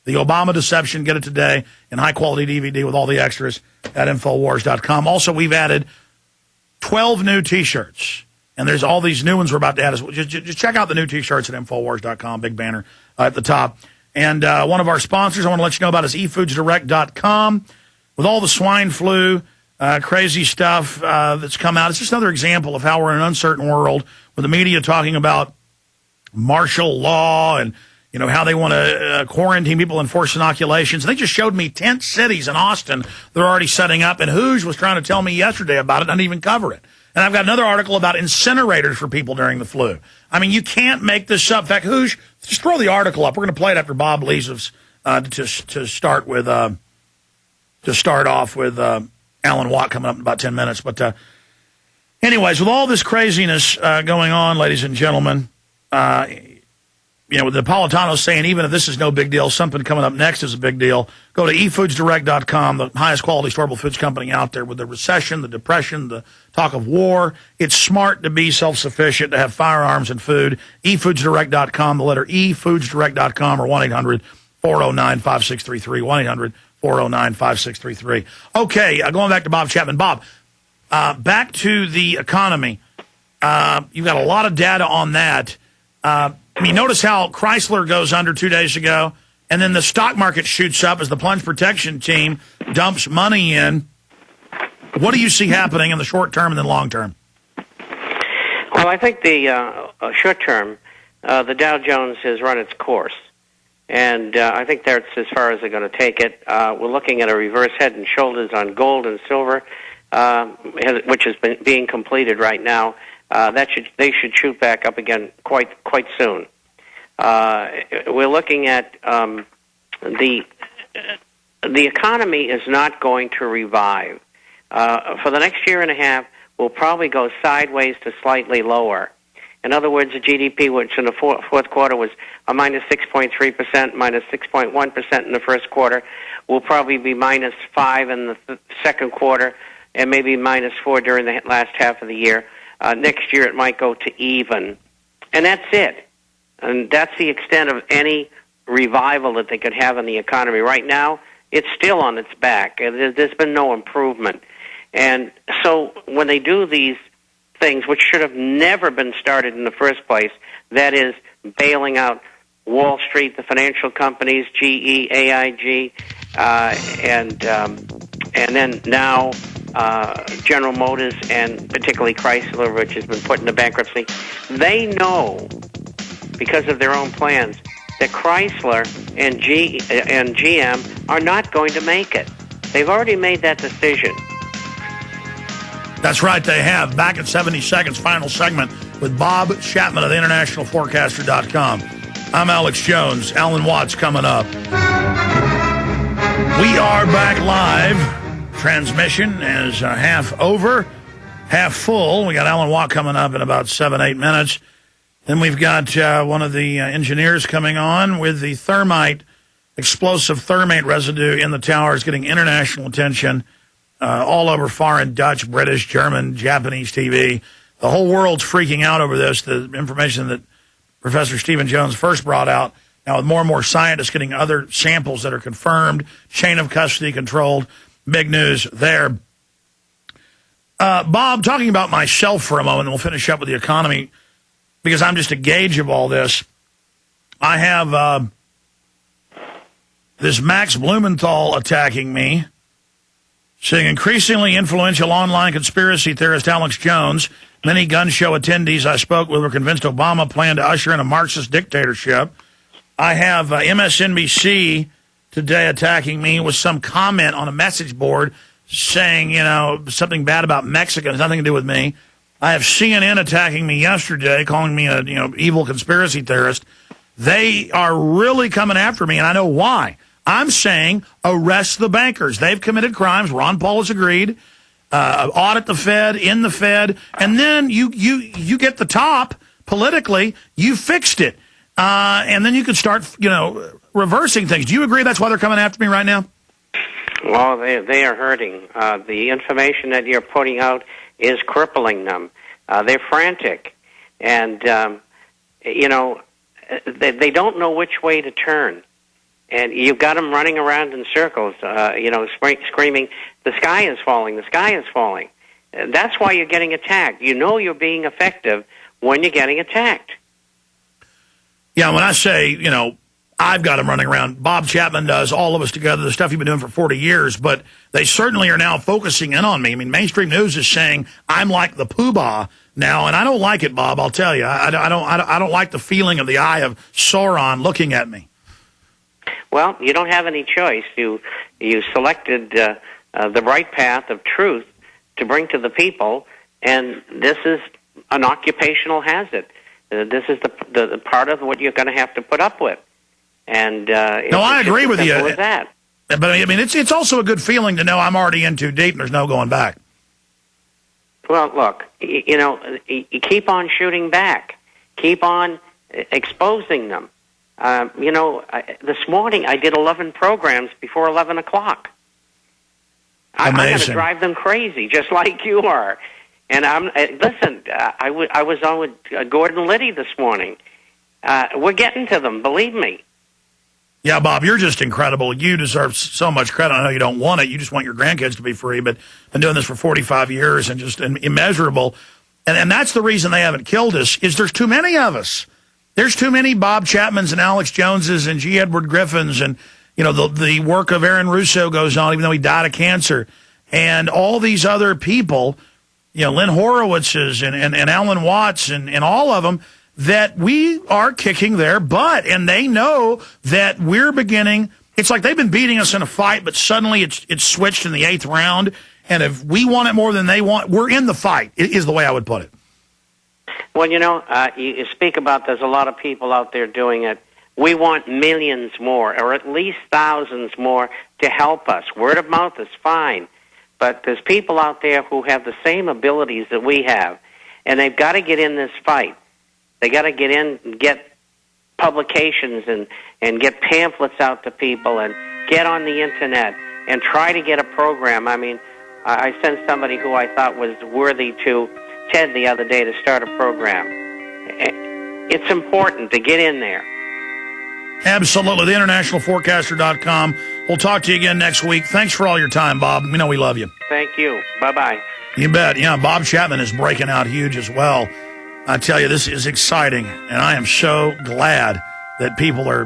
The Obama Deception. Get it today in high-quality DVD with all the extras at Infowars.com. Also, we've added 12 new T-shirts, and there's all these new ones we're about to add. Just check out the new T-shirts at Infowars.com, big banner at the top. And one of our sponsors I want to let you know about is eFoodsDirect.com. With all the swine flu, crazy stuff that's come out, it's just another example of how we're in an uncertain world with the media talking about martial law and how they want to quarantine people and force inoculations. They just showed me 10 cities in Austin they're already setting up, and Hooge was trying to tell me yesterday about it. I didn't even cover it. And I've got another article about incinerators for people during the flu. I mean, you can't make this up. In fact, Hooge, just throw the article up. We're going to play it after Bob leaves us to start off with Alan Watt coming up in about 10 minutes. But anyways, with all this craziness going on, ladies and gentlemen, with Napolitano saying even if this is no big deal, something coming up next is a big deal. Go to eFoodsDirect.com, the highest quality storable foods company out there. With the recession, the depression, the talk of war, it's smart to be self-sufficient, to have firearms and food. eFoodsDirect.com, the letter eFoodsDirect.com, or 1-800-409-5633, 1-800-409-5633. Okay, going back to Bob Chapman. Bob, back to the economy. You've got a lot of data on that. Notice how Chrysler goes under 2 days ago, and then the stock market shoots up as the plunge protection team dumps money in. What do you see happening in the short term and then long term? Well, I think the short term, the Dow Jones has run its course, and I think that's as far as they're going to take it. We're looking at a reverse head and shoulders on gold and silver, which has been being completed right now. They should shoot back up again quite soon. We're looking at the economy is not going to revive. For the next year and a half, we'll probably go sideways to slightly lower. In other words, the GDP, which in the fourth quarter was a minus 6.3%, minus 6.1% in the first quarter, will probably be minus 5 in the second quarter, and maybe minus 4 during the last half of the year. Next year it might go to even. And that's it. And that's the extent of any revival that they could have in the economy. Right now, it's still on its back. There's been no improvement. And so when they do these things, which should have never been started in the first place, that is bailing out Wall Street, the financial companies, GE, AIG, and then now General Motors and particularly Chrysler, which has been put into bankruptcy, they know, because of their own plans, that Chrysler and GM are not going to make it. They've already made that decision. That's right, they have. Back in 70 seconds, final segment with Bob Chapman of the InternationalForecaster.com. I'm Alex Jones. Alan Watts coming up. We are back live. Transmission is half over, half full. We got Alan Watt coming up in about 7-8 minutes. Then we've got one of the engineers coming on with the explosive thermite residue in the towers getting international attention all over foreign Dutch, British, German, Japanese TV. The whole world's freaking out over this, the information that Professor Stephen Jones first brought out. Now with more and more scientists getting other samples that are confirmed, chain of custody controlled. Big news there. Bob, talking about myself for a moment, and we'll finish up with the economy, because I'm just a gauge of all this. I have this Max Blumenthal attacking me, saying increasingly influential online conspiracy theorist Alex Jones. Many gun show attendees I spoke with were convinced Obama planned to usher in a Marxist dictatorship. I have MSNBC today attacking me with some comment on a message board saying, something bad about Mexico. It has nothing to do with me. I have CNN attacking me yesterday, calling me a evil conspiracy theorist. They are really coming after me, and I know why. I'm saying arrest the bankers. They've committed crimes. Ron Paul has agreed. Audit the Fed, in the Fed, and then you get the top politically. You fixed it, and then you can start reversing things. Do you agree that's why they're coming after me right now? Well, they are hurting. The information that you're putting out is crippling them. They're frantic, and they don't know which way to turn. And you've got them running around in circles, screaming, "The sky is falling! The sky is falling!" That's why you're getting attacked. You know you're being effective when you're getting attacked. Yeah, when I say, I've got them running around, Bob Chapman does, all of us together, the stuff you've been doing for 40 years, but they certainly are now focusing in on me. I mean, mainstream news is saying I'm like the poobah now, and I don't like it, Bob, I'll tell you. I don't like the feeling of the eye of Sauron looking at me. Well, you don't have any choice. You selected the right path of truth to bring to the people, and this is an occupational hazard. This is the part of what you're going to have to put up with. And no, I agree with you. With that. But I mean, it's also a good feeling to know I'm already in too deep and there's no going back. Well, look, you keep on shooting back, keep on exposing them. This morning I did 11 programs before 11 o'clock. I'm going to drive them crazy, just like you are. And I was on with Gordon Liddy this morning. We're getting to them, believe me. Yeah, Bob, you're just incredible. You deserve so much credit. I know you don't want it. You just want your grandkids to be free, but been doing this for 45 years and just immeasurable. And that's the reason they haven't killed us, is there's too many of us. There's too many Bob Chapmans and Alex Joneses and G. Edward Griffins, and the work of Aaron Russo goes on, even though he died of cancer, and all these other people, Lynn Horowitz's and Alan Watts and all of them, that we are kicking their butt, and they know that we're beginning. It's like they've been beating us in a fight, but suddenly it's switched in the 8th round, and if we want it more than they want, we're in the fight, is the way I would put it. Well, you speak about there's a lot of people out there doing it. We want millions more, or at least thousands more, to help us. Word of mouth is fine, but there's people out there who have the same abilities that we have, and they've got to get in this fight. They got to get in and get publications and get pamphlets out to people and get on the Internet and try to get a program. I mean, I sent somebody who I thought was worthy to Ted the other day to start a program. It's important to get in there. Absolutely. TheInternationalForecaster.com. We'll talk to you again next week. Thanks for all your time, Bob. We know we love you. Thank you. Bye-bye. You bet. Yeah, Bob Chapman is breaking out huge as well. I tell you, this is exciting, and I am so glad that people are